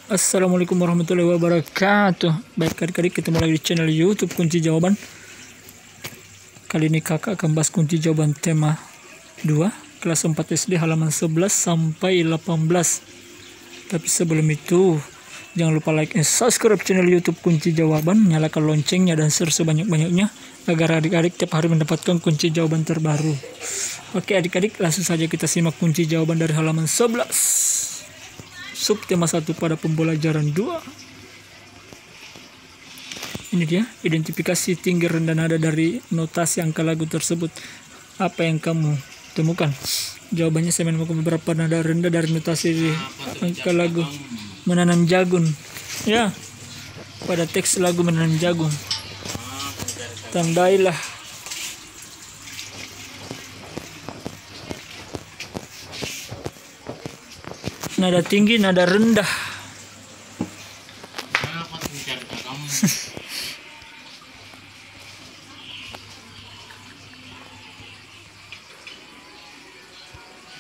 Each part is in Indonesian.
Assalamualaikum warahmatullahi wabarakatuh. Baik adik-adik, ketemu lagi di channel YouTube Kunci Jawaban. Kali ini kakak akan bahas kunci jawaban tema 2 kelas 4 SD halaman 11 sampai 18. Tapi sebelum itu, jangan lupa like and subscribe channel YouTube Kunci Jawaban, nyalakan loncengnya dan share sebanyak-banyaknya agar adik-adik tiap hari mendapatkan kunci jawaban terbaru. Oke adik-adik, langsung saja kita simak kunci jawaban dari halaman 11. Subtema 1 pada pembelajaran 2. Ini dia, identifikasi tinggi rendah nada dari notasi angka lagu tersebut. Apa yang kamu temukan? Jawabannya saya menemukan beberapa nada rendah dari notasi angka lagu menanam jagung. Ya, pada teks lagu menanam jagung. Tandailah. Nada tinggi, nada rendah.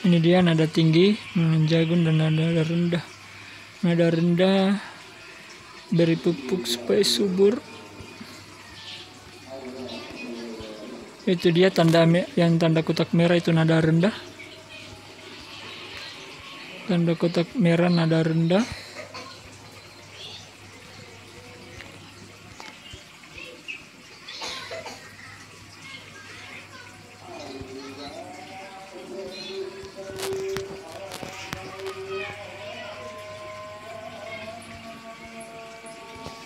Ini dia nada tinggi, jagung dan nada rendah. Nada rendah beri pupuk supaya subur. Itu dia tanda yang tanda kotak merah, itu nada rendah. Tanda kotak merah nada rendah.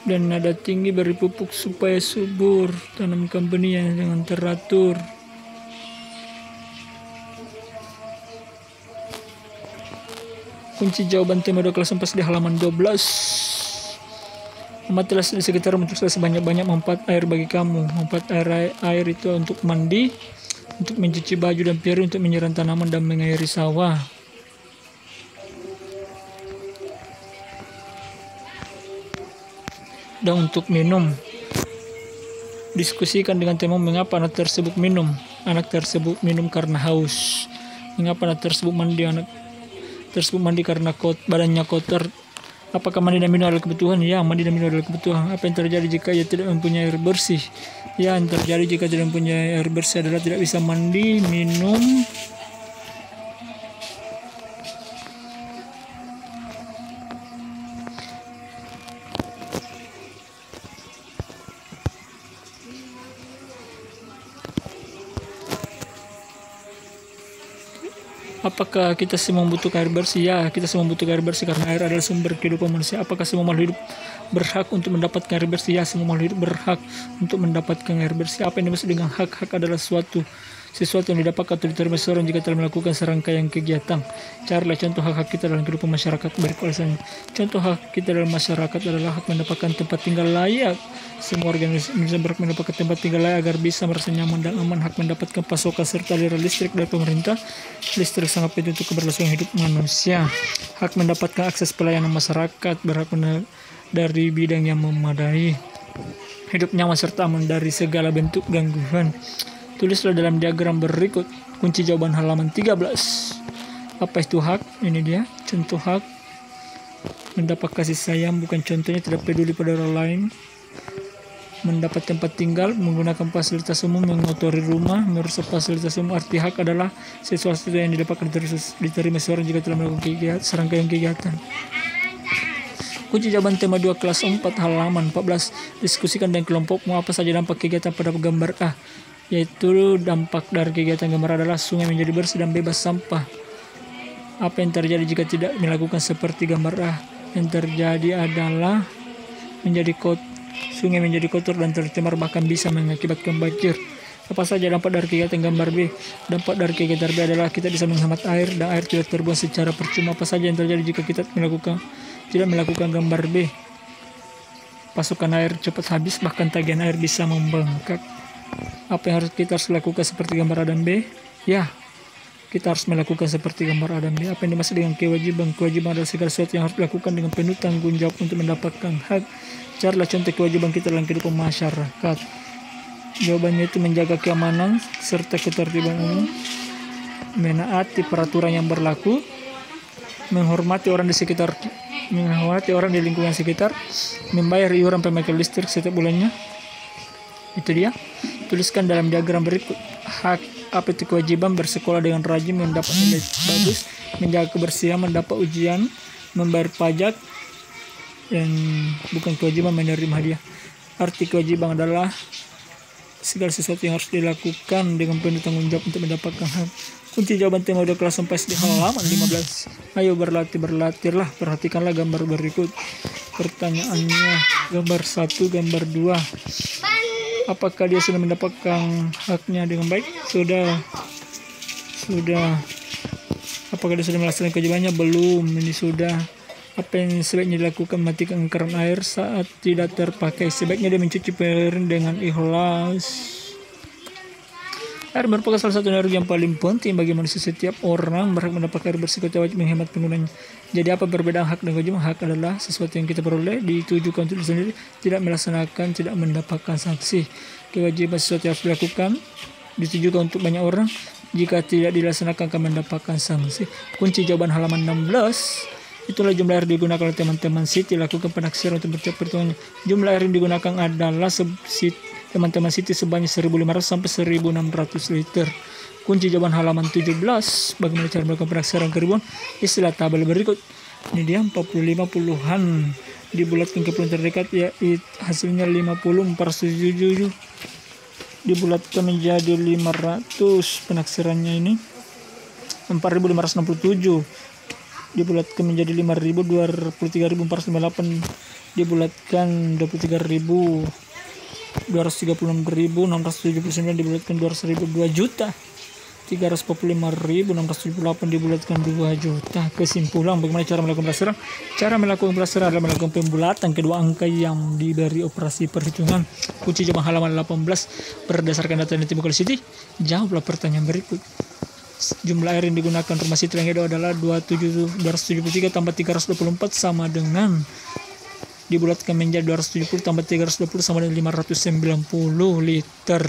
Dan nada tinggi beri pupuk supaya subur. Tanamkan benih dengan teratur. Kunci jawaban tema 2 kelas 4 di halaman 12. Amatilah di sekitar untuk sebanyak-banyak manfaat air bagi kamu. Manfaat air itu untuk mandi, untuk mencuci baju dan piring, untuk menyiram tanaman dan mengairi sawah. Dan untuk minum. Diskusikan dengan tema mengapa anak tersebut minum. Anak tersebut minum karena haus. Mengapa anak tersebut mandi? Anak tersebut mandi karena badannya kotor. Apakah mandi dan minum adalah kebutuhan? Ya, mandi dan minum adalah kebutuhan. Apa yang terjadi jika ia tidak mempunyai air bersih? Ya, yang terjadi jika tidak mempunyai air bersih adalah tidak bisa mandi, minum, apakah kita semua membutuhkan air bersih? Ya, kita semua membutuhkan air bersih karena air adalah sumber kehidupan manusia. Apakah semua makhluk hidup berhak untuk mendapatkan air bersih? Ya, semua makhluk hidup berhak untuk mendapatkan air bersih. Apa yang dimaksud dengan hak? Hak adalah sesuatu yang didapatkan atau diterima seseorang jika telah melakukan serangkaian kegiatan. Carilah contoh hak-hak kita dalam kehidupan masyarakat. Berikut alasannya. Contoh hak kita dalam masyarakat adalah hak mendapatkan tempat tinggal layak. Semua organisasi berhak mendapatkan tempat tinggal layak agar bisa merasa nyaman dan aman. Hak mendapatkan pasokan serta aliran listrik dari pemerintah. Listrik sangat penting untuk keberlangsungan hidup manusia. Hak mendapatkan akses pelayanan masyarakat. Berhak dari bidang yang memadai. Hidup nyaman serta aman dari segala bentuk gangguan. Tulislah dalam diagram berikut kunci jawaban halaman 13. Apa itu hak? Ini dia contoh hak. Mendapat kasih sayang, bukan contohnya tidak peduli pada orang lain. Mendapat tempat tinggal, menggunakan fasilitas umum, mengotori rumah, merusak fasilitas umum. Arti hak adalah sesuatu yang didapatkan diterima seorang jika telah melakukan serangkaian kegiatan. Kunci jawaban tema 2 kelas 4 halaman 14. Diskusikan dengan kelompokmu apa saja dampak kegiatan pada gambar A. Yaitu dampak dari kegiatan gambar adalah sungai menjadi bersih dan bebas sampah. Apa yang terjadi jika tidak melakukan seperti gambar A? Yang terjadi adalah sungai menjadi kotor dan tercemar, bahkan bisa mengakibatkan banjir. Apa saja dampak dari kegiatan gambar B? Dampak dari kegiatan B adalah kita bisa menghemat air dan air tidak terbuang secara percuma. Apa saja yang terjadi jika kita tidak melakukan gambar B? Pasokan air cepat habis, bahkan tagihan air bisa membengkak. Apa yang kita harus lakukan seperti gambar A dan B? Ya, kita harus melakukan seperti gambar A dan B. Apa yang dimaksud dengan kewajiban? Kewajiban adalah segala sesuatu yang harus dilakukan dengan penuh tanggung jawab untuk mendapatkan hak. Carilah contoh kewajiban kita dalam kehidupan masyarakat. Jawabannya itu menjaga keamanan serta ketertiban umum, menaati peraturan yang berlaku, menghormati orang di sekitar menghormati orang di lingkungan sekitar, membayar iuran pemakaian listrik setiap bulannya. Itu dia. Tuliskan dalam diagram berikut. Hak apa itu kewajiban: bersekolah dengan rajin, mendapat nilai bagus, menjaga kebersihan, mendapat ujian, membayar pajak, dan bukan kewajiban menerima hadiah. Arti kewajiban adalah segala sesuatu yang harus dilakukan dengan penuh tanggung jawab untuk mendapatkan hak. Kunci jawaban tema udah kelas sampai di halaman 15. Ayo berlatihlah. Perhatikanlah gambar berikut. Pertanyaannya, gambar 1, gambar 2. Apakah dia sudah mendapatkan haknya dengan baik? Sudah. Apakah dia sudah melaksanakan kewajibannya? Belum. Ini sudah. Apa yang sebaiknya dilakukan? Matikan keran air saat tidak terpakai. Sebaiknya dia mencuci piring dengan ikhlas. Air merupakan salah satu energi yang paling penting bagi manusia. Setiap orang berhak mendapatkan air bersih, kita wajib menghemat penggunanya. Jadi apa perbedaan hak dan kewajiban? Hak adalah sesuatu yang kita peroleh, ditujukan untuk diri sendiri, tidak melaksanakan, tidak mendapatkan sanksi. Kewajiban sesuatu yang harus dilakukan, ditujukan untuk banyak orang, jika tidak dilaksanakan akan mendapatkan sanksi. Kunci jawaban halaman 16. Itulah jumlah air digunakan oleh teman-teman Siti. Lakukan penaksiran untuk mencapai perhitungannya. Jumlah air yang digunakan adalah teman-teman Siti sebanyak 1.500 sampai 1.600 liter. Kunci jawaban halaman 17. Bagaimana cara melakukan penaksiran keribuan? Istilah tabel berikut. Ini dia 45 puluhan dibulatkan ke puluhan terdekat, ya hasilnya 50. 477 dibulatkan menjadi 500. Penaksirannya ini 4.567 dibulatkan menjadi 5.000. 23.458 dibulatkan 23.000. 236.679 dibulatkan 200.000. 2.345.678 dibulatkan 2 juta. Kesimpulan, bagaimana cara melakukan pelajaran? Cara melakukan pelajaran adalah melakukan pembulatan kedua angka yang diberi operasi perhitungan. Kunci jawaban halaman 18. Berdasarkan data yang ditemukan oleh Siti, jawablah pertanyaan berikut. Jumlah air yang digunakan rumah Siti Langgedo adalah 273 tambah 324 sama dengan, dibulatkan menjadi 270 tambah 320 sama dengan 590 liter.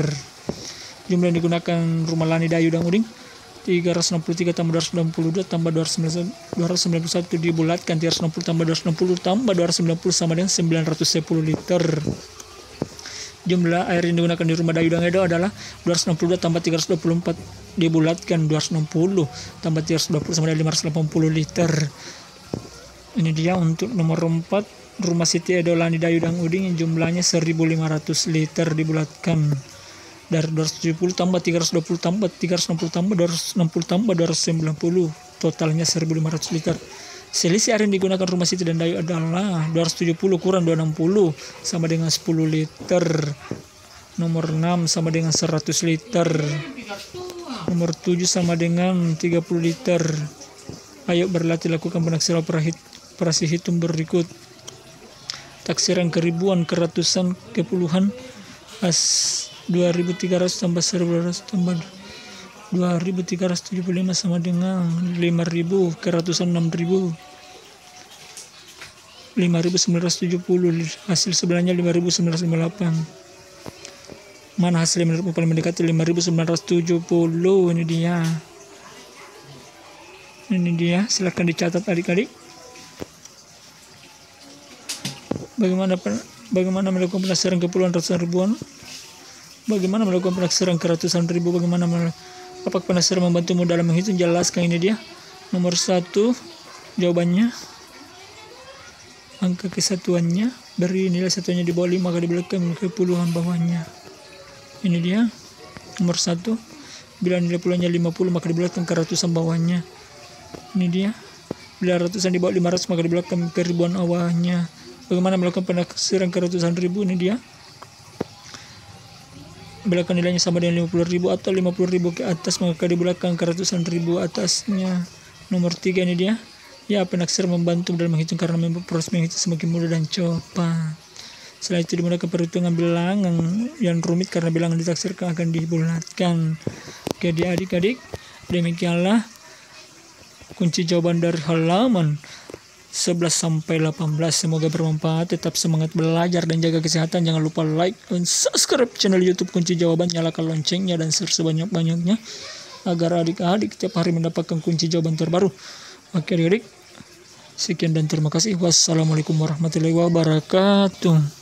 Jumlah yang digunakan rumah Lani Dayu dan Uding 363 tambah 292 tambah 291 dibulatkan 360 tambah 260 tambah 290 sama dengan 910 liter. Jumlah air yang digunakan di rumah Dayu dan Edo adalah 262 tambah 324 dibulatkan 260 tambah 320 sama dengan 580 liter. Ini dia untuk nomor 4, rumah Siti Edo Lani Dayu dan Uding yang jumlahnya 1.500 liter dibulatkan dari 270 tambah 320 tambah 360 tambah 260 tambah 290, totalnya 1.500 liter. Selisih air yang digunakan rumah Siti dan Dayu adalah 270 kurang 260 sama dengan 10 liter. Nomor 6 sama dengan 100 liter. Nomor 7 sama dengan 30 liter. Ayo berlatih, lakukan penaksiran operasi hitung berikut. Taksiran keribuan, keratusan, kepuluhan, 2.300 tambah 1.200 tambah 2.375 sama dengan 5.000, keratusan 6.000, 5.970, hasil sebenarnya 5.958. Mana hasil yang menurutmu paling mendekati? 5.970. Ini dia, silahkan dicatat adik-adik. Bagaimana melakukan penaksiran kepuluhan, ratusan ribuan? Bagaimana melakukan penaksiran ke ratusan ribu? Apakah penaksiran membantumu dalam menghitung? Jelaskan. Ini dia. Nomor 1, jawabannya. Angka kesatuannya. Beri nilai satuannya di bawah 5, maka di belakang ke puluhan bawahnya. Ini dia. Nomor 1. Bila nilai puluhannya 50, maka di belakang ke ratusan bawahnya. Ini dia. Bila ratusan di bawah 500, maka di belakang ke ribuan bawahnya. Bagaimana melakukan penaksiran ke ratusan ribu? Ini dia. Belakang nilainya sama dengan 50.000 atau 50.000 ke atas, maka di belakang ke ratusan ribu atasnya. Nomor 3 ini dia. Ya, penaksiran membantu dalam menghitung karena proses menghitung semakin mudah dan cepat. Setelah itu dimulai perhitungan bilangan yang rumit karena bilangan ditaksirkan akan dibulatkan. Oke, adik-adik, demikianlah kunci jawaban dari halaman 11 sampai 18. Semoga bermanfaat. Tetap semangat belajar dan jaga kesehatan. Jangan lupa like dan subscribe channel YouTube Kunci Jawaban, nyalakan loncengnya dan share sebanyak-banyaknya agar adik-adik setiap hari mendapatkan kunci jawaban terbaru. Oke adik-adik, Sekian dan terima kasih. Wassalamualaikum warahmatullahi wabarakatuh.